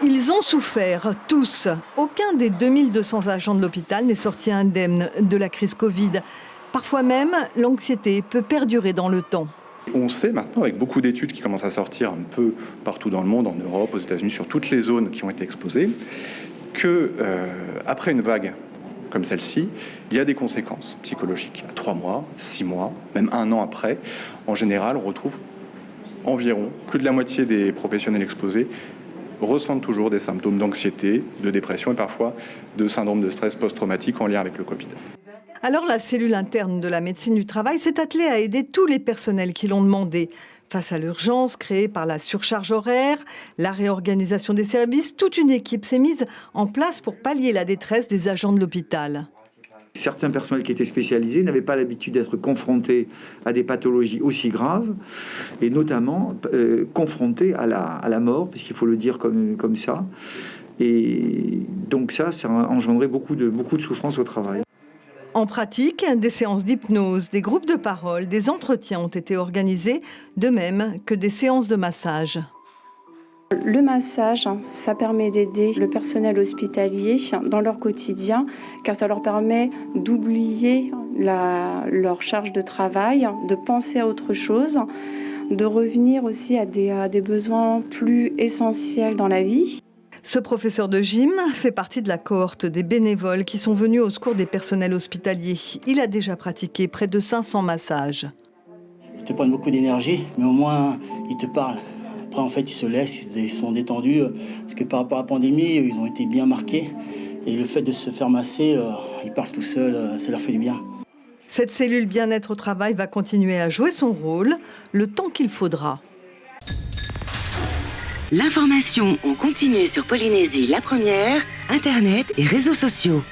Ils ont souffert, tous. Aucun des 2200 agents de l'hôpital n'est sorti indemne de la crise Covid. Parfois même, l'anxiété peut perdurer dans le temps. On sait maintenant, avec beaucoup d'études qui commencent à sortir un peu partout dans le monde, en Europe, aux États-Unis, sur toutes les zones qui ont été exposées, que après une vague comme celle-ci, il y a des conséquences psychologiques. À 3 mois, 6 mois, même 1 an après, en général, on retrouve environ plus de la moitié des professionnels exposés ressentent toujours des symptômes d'anxiété, de dépression et parfois de syndrome de stress post-traumatique en lien avec le Covid. Alors la cellule interne de la médecine du travail s'est attelée à aider tous les personnels qui l'ont demandé. Face à l'urgence créée par la surcharge horaire, la réorganisation des services, toute une équipe s'est mise en place pour pallier la détresse des agents de l'hôpital. Certains personnels qui étaient spécialisés n'avaient pas l'habitude d'être confrontés à des pathologies aussi graves, et notamment confrontés à la mort, puisqu'il faut le dire comme ça. Et donc ça a engendré beaucoup de souffrance au travail. En pratique, des séances d'hypnose, des groupes de parole, des entretiens ont été organisés, de même que des séances de massage. Le massage, ça permet d'aider le personnel hospitalier dans leur quotidien, car ça leur permet d'oublier leur charge de travail, de penser à autre chose, de revenir aussi à des besoins plus essentiels dans la vie. Ce professeur de gym fait partie de la cohorte des bénévoles qui sont venus au secours des personnels hospitaliers. Il a déjà pratiqué près de 500 massages. Ils te prennent beaucoup d'énergie, mais au moins ils te parlent. Après, en fait, ils se laissent, ils sont détendus. Parce que par rapport à la pandémie, ils ont été bien marqués. Et le fait de se faire masser, ils parlent tout seuls, ça leur fait du bien. Cette cellule bien-être au travail va continuer à jouer son rôle le temps qu'il faudra. L'information en continu sur Polynésie la première, Internet et réseaux sociaux.